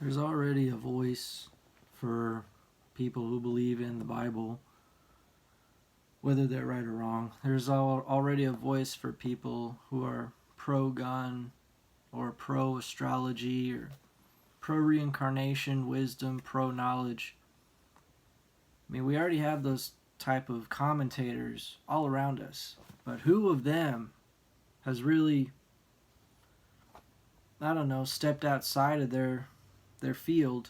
There's already a voice for people who believe in the Bible, whether they're right or wrong. There's already a voice for people who are pro-gun or pro-astrology or pro-reincarnation, wisdom, pro-knowledge. I mean, we already have those type of commentators all around us. But who of them has really, I don't know, stepped outside of their field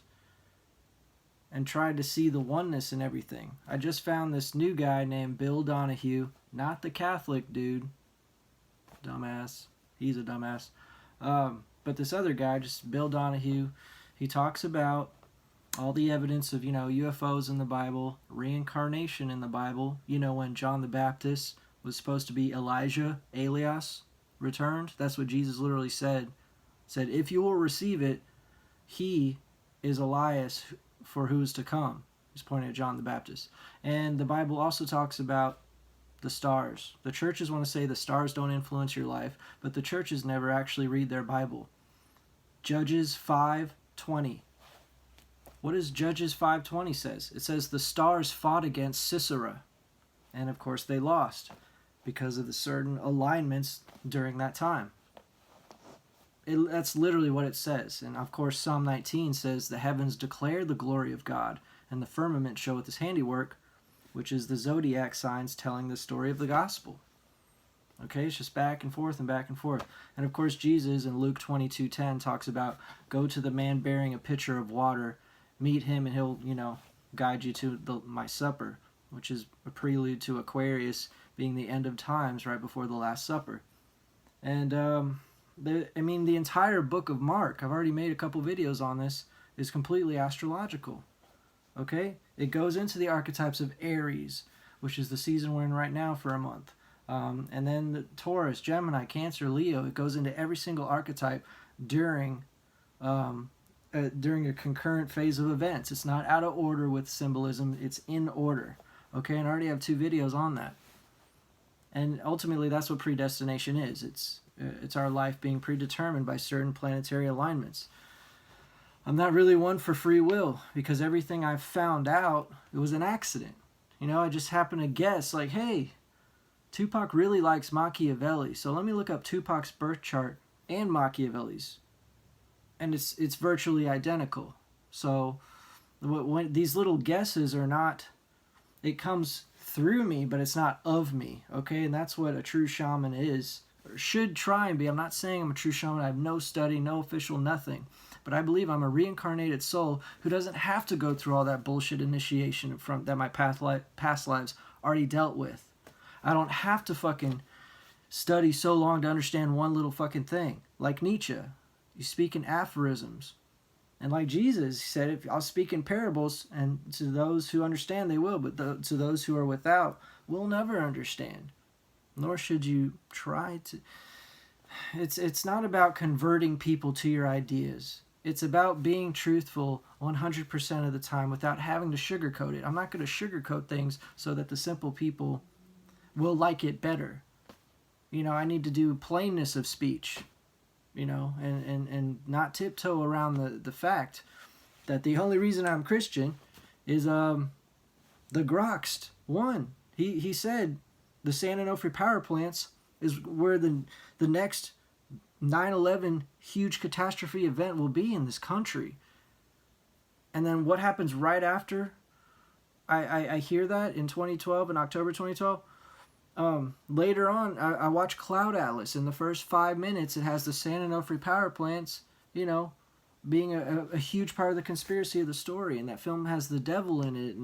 and tried to see the oneness in everything? I just found this new guy named Bill Donahue, not the Catholic dude, dumbass. He's a dumbass. But this other guy, just Bill Donahue, he talks about all the evidence of, UFOs in the Bible, reincarnation in the Bible. When John the Baptist was supposed to be Elijah, Elias, returned. That's what Jesus literally said. Said, if you will receive it, he is Elias for who is to come. He's pointing at John the Baptist. And the Bible also talks about the stars. The churches want to say the stars don't influence your life, but the churches never actually read their Bible. Judges 5:20. What does Judges 5:20 says? It says the stars fought against Sisera. And of course they lost because of the certain alignments during that time. That's literally what it says. And of course Psalm 19 says the heavens declare the glory of God, and the firmament showeth his handiwork, which is the zodiac signs telling the story of the gospel. Okay, it's just back and forth and back and forth. And of course Jesus in Luke 22:10 talks about go to the man bearing a pitcher of water, meet him, and he'll, guide you to my supper, which is a prelude to Aquarius being the end of times right before the Last Supper. And the entire book of Mark, I've already made a couple videos on this, is completely astrological. Okay? It goes into the archetypes of Aries, which is the season we're in right now for a month. And then the Taurus, Gemini, Cancer, Leo. It goes into every single archetype during a concurrent phase of events. It's not out of order with symbolism. It's in order. Okay? And I already have 2 videos on that. And ultimately, that's what predestination is. It's our life being predetermined by certain planetary alignments. I'm not really one for free will, because everything I've found out, it was an accident. I just happened to guess, like, hey, Tupac really likes Machiavelli, so let me look up Tupac's birth chart and Machiavelli's. And it's virtually identical. So when these little guesses are not, it comes through me, but it's not of me, okay? And that's what a true shaman is, or should try and be. I'm not saying I'm a true shaman. I have no study, no official, nothing. But I believe I'm a reincarnated soul who doesn't have to go through all that bullshit initiation that my past lives already dealt with. I don't have to fucking study so long to understand one little fucking thing. Like Nietzsche, you speak in aphorisms. And like Jesus, he said, if I'll speak in parables, and to those who understand they will, but to those who are without will never understand. Nor should you try to. It's not about converting people to your ideas. It's about being truthful 100% of the time without having to sugarcoat it. I'm not going to sugarcoat things so that the simple people will like it better. I need to do plainness of speech, and not tiptoe around the fact that the only reason I'm Christian is the Groxt one. He said the San Onofre power plants is where the next 9/11 huge catastrophe event will be in this country. And then what happens right after I hear that in 2012, in October 2012? Later on, I watch Cloud Atlas. In the first 5 minutes, it has the San Onofre power plants, being a huge part of the conspiracy of the story. And that film has the devil in it.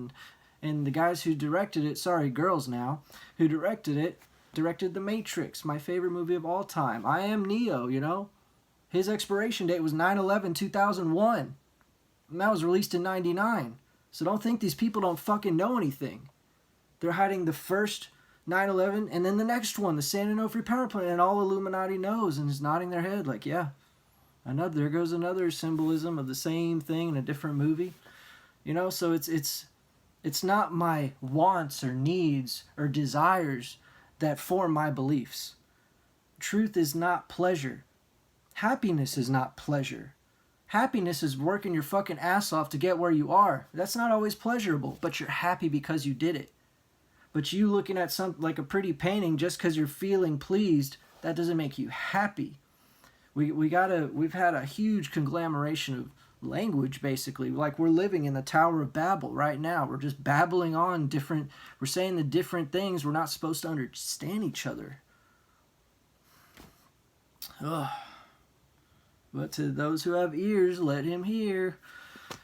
And the guys who directed it, girls now, who directed it, directed The Matrix, my favorite movie of all time. I Am Neo, His expiration date was 9/11/2001. And that was released in 99. So don't think these people don't fucking know anything. They're hiding the first 9/11 and then the next one, the San Onofre power plant, and all Illuminati knows and is nodding their head like, yeah, there goes another symbolism of the same thing in a different movie. So it's not my wants or needs or desires that form my beliefs. Truth is not pleasure. Happiness is not pleasure. Happiness is working your fucking ass off to get where you are. That's not always pleasurable, but you're happy because you did it. But you looking at something like a pretty painting just because you're feeling pleased, that doesn't make you happy. We've had a huge conglomeration of language, basically. Like, we're living in the Tower of Babel right now. We're just babbling on we're saying the different things. We're not supposed to understand each other. Ugh. But to those who have ears, let him hear.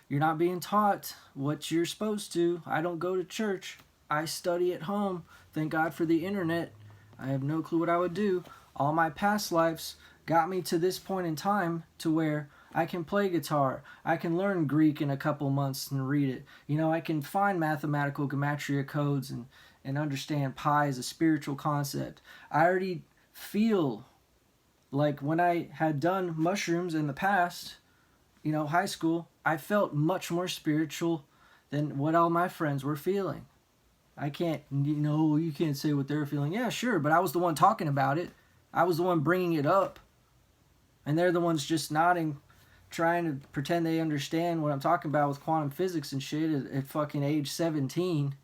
You're not being taught what you're supposed to. I don't go to church. I study at home. Thank God for the internet. I have no clue what I would do. All my past lives got me to this point in time to where I can play guitar. I can learn Greek in a couple months and read it. You know, I can find mathematical gematria codes and understand pi as a spiritual concept. I already feel like when I had done mushrooms in the past, you know, high school, I felt much more spiritual than what all my friends were feeling. I can't, you can't say what they're feeling. Yeah, sure, but I was the one talking about it. I was the one bringing it up. And they're the ones just nodding, trying to pretend they understand what I'm talking about with quantum physics and shit at fucking age 17.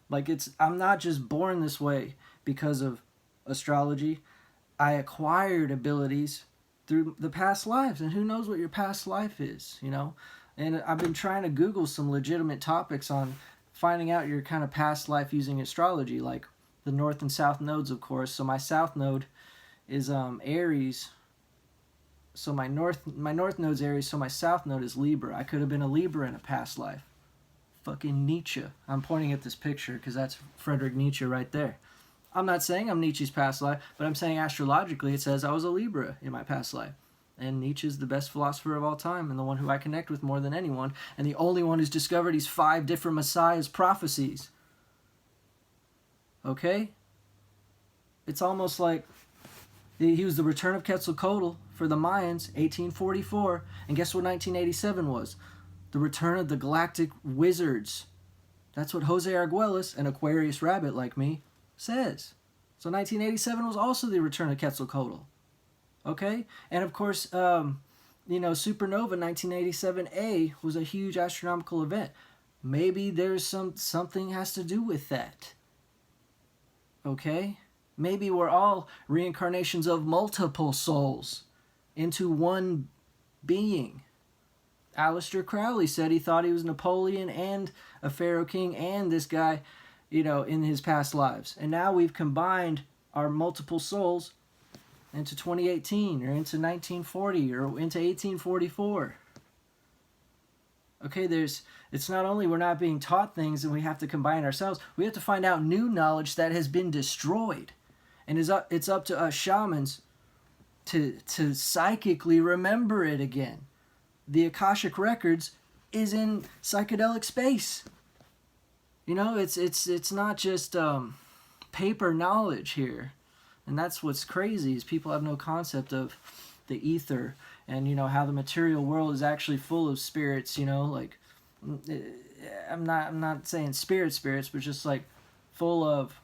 Like, I'm not just born this way because of astrology. I acquired abilities through the past lives, and who knows what your past life is, you know? And I've been trying to Google some legitimate topics on finding out your kind of past life using astrology, like the north and south nodes, of course. So my south node is Aries. So my north node's Aries, so my south node is Libra. I could have been a Libra in a past life. Fucking Nietzsche. I'm pointing at this picture because that's Friedrich Nietzsche right there. I'm not saying I'm Nietzsche's past life, but I'm saying astrologically it says I was a Libra in my past life. And Nietzsche's the best philosopher of all time and the one who I connect with more than anyone, and the only one who's discovered these 5 different Messiah's prophecies. Okay? It's almost like he was the return of Quetzalcoatl for the Mayans, 1844. And guess what 1987 was? The return of the galactic wizards. That's what Jose Arguelles, an Aquarius rabbit like me, says. So 1987 was also the return of Quetzalcoatl. Okay? And of course, Supernova 1987A was a huge astronomical event. Maybe there's something has to do with that. Okay? Maybe we're all reincarnations of multiple souls into one being. Aleister Crowley said he thought he was Napoleon and a Pharaoh king and this guy, in his past lives. And now we've combined our multiple souls into 2018 or into 1940 or into 1844. Okay, it's not only we're not being taught things and we have to combine ourselves, we have to find out new knowledge that has been destroyed. And it's up to us shamans to psychically remember it again. The Akashic Records is in psychedelic space. It's not just paper knowledge here. And that's what's crazy is people have no concept of the ether and, how the material world is actually full of spirits, like, I'm not saying spirits, but just like full of,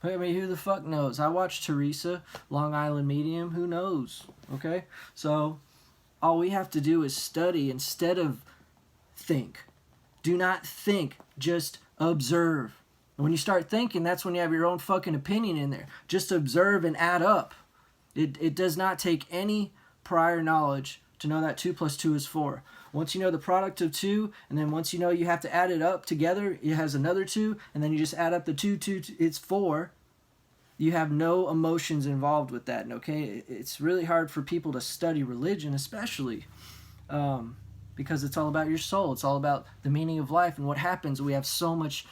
I mean, who the fuck knows? I watched Teresa, Long Island Medium, who knows, okay? So all we have to do is study instead of think. Do not think, just observe. And when you start thinking, that's when you have your own fucking opinion in there. Just observe and add up. It does not take any prior knowledge to know that 2 + 2 is 4. Once you know the product of 2, and then once you know you have to add it up together, it has another 2, and then you just add up the 2, it's 4. You have no emotions involved with that, okay? It's really hard for people to study religion, especially because it's all about your soul. It's all about the meaning of life and what happens. We have so much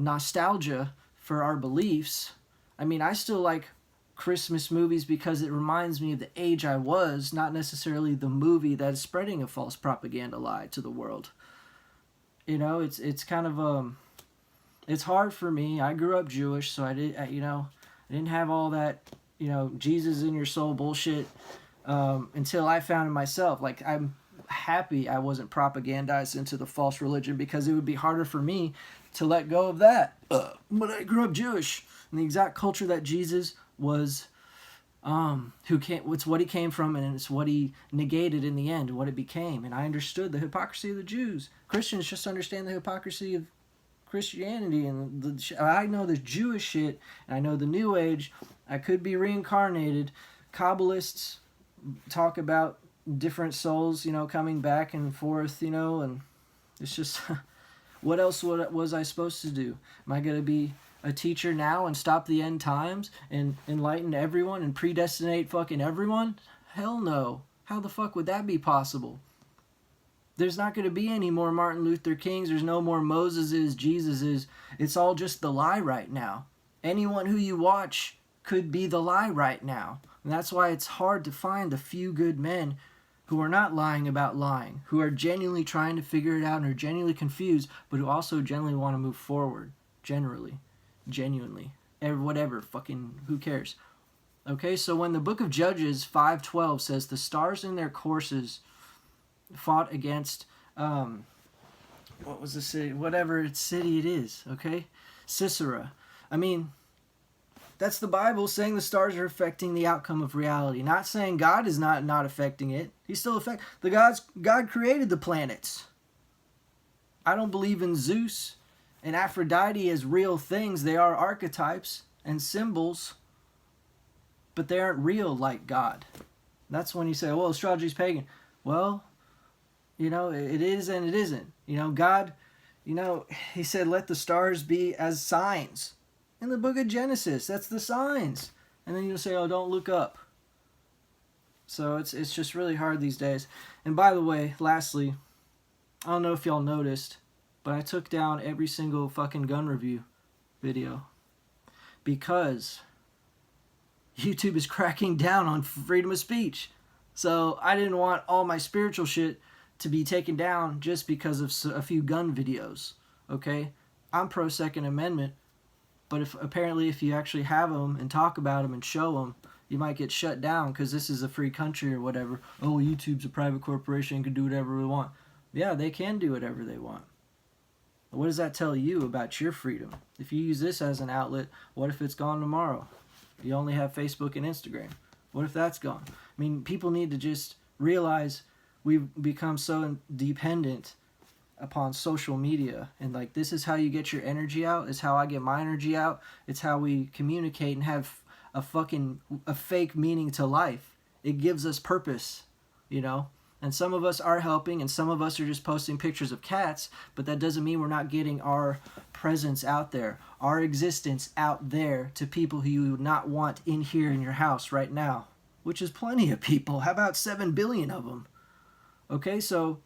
nostalgia for our beliefs. I mean, I still like Christmas movies because it reminds me of the age I was, not necessarily the movie that is spreading a false propaganda lie to the world. It's kind of it's hard for me. I grew up Jewish, so I didn't have all that, Jesus in your soul bullshit until I found it myself. Like, I'm happy I wasn't propagandized into the false religion because it would be harder for me to let go of that. But I grew up Jewish in the exact culture that Jesus was It's what he came from, and it's what he negated in the end, what it became. And I understood the hypocrisy of the Jews. Christians just understand the hypocrisy of Christianity, and I know the Jewish shit, and I know the New Age. I could be reincarnated. Kabbalists talk about different souls, coming back and forth, and it's just, what else was I supposed to do? Am I going to be a teacher now and stop the end times and enlighten everyone and predestinate fucking everyone? Hell no. How the fuck would that be possible? There's not going to be any more Martin Luther Kings. There's no more Moseses, Jesuses. It's all just the lie right now. Anyone who you watch could be the lie right now. And that's why it's hard to find the few good men who are not lying about lying, who are genuinely trying to figure it out and are genuinely confused, but who also genuinely want to move forward. Genuinely. Whatever, fucking, who cares? Okay, so when the book of Judges 5:12 says the stars in their courses fought against, what was the city? Whatever city it is, okay? Sisera. I mean, that's the Bible saying the stars are affecting the outcome of reality. Not saying God is not affecting it. He's still God created the planets. I don't believe in Zeus and Aphrodite as real things. They are archetypes and symbols, but they aren't real like God. That's when you say, well, astrology's pagan. Well, it is and it isn't. God, he said, let the stars be as signs. In the book of Genesis, that's the signs. And then you'll say, oh, don't look up. So it's just really hard these days. And by the way, lastly, I don't know if y'all noticed, but I took down every single fucking gun review video because YouTube is cracking down on freedom of speech. So I didn't want all my spiritual shit to be taken down just because of a few gun videos, okay? I'm pro Second Amendment, but if you actually have them and talk about them and show them, you might get shut down because this is a free country or whatever. Oh, YouTube's a private corporation and can do whatever they want. Yeah, they can do whatever they want. What does that tell you about your freedom? If you use this as an outlet, what if it's gone tomorrow? You only have Facebook and Instagram. What if that's gone? I mean, people need to just realize we've become so dependent upon social media, and like, this is how you get your energy out. It's how I get my energy out. It's how we communicate and have a fake meaning to life. It gives us purpose, and some of us are helping and some of us are just posting pictures of cats, but that doesn't mean we're not getting our presence out there, our existence out there to people who you would not want in here in your house right now, which is plenty of people. How about 7 billion of them? Okay, so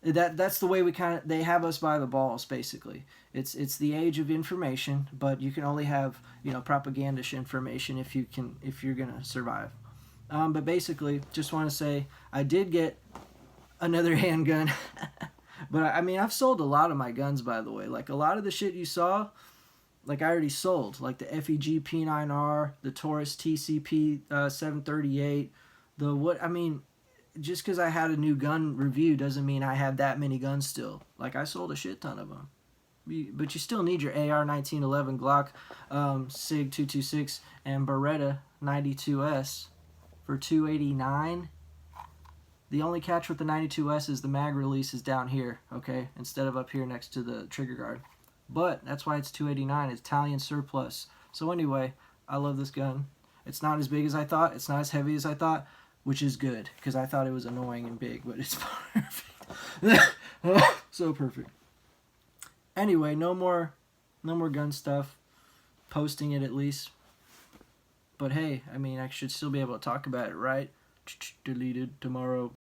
that's the way they have us by the balls, basically. It's the age of information, but you can only have propagandish information if you're gonna survive. But basically, just want to say I did get another handgun, but I mean, I've sold a lot of my guns, by the way. Like, a lot of the shit you saw, like, I already sold, like the FEG P9R, the Taurus TCP 738, just because I had a new gun review doesn't mean I have that many guns still. Like, I sold a shit ton of them. But you still need your AR 1911, Glock SIG 226, and Beretta 92S for $289. The only catch with the 92S is the mag release is down here, okay, instead of up here next to the trigger guard. But that's why it's $289. It's Italian surplus. So anyway, I love this gun. It's not as big as I thought. It's not as heavy as I thought, which is good, because I thought it was annoying and big, but it's perfect. So perfect. Anyway, no more gun stuff. Posting it at least. But hey, I mean, I should still be able to talk about it, right? Deleted tomorrow.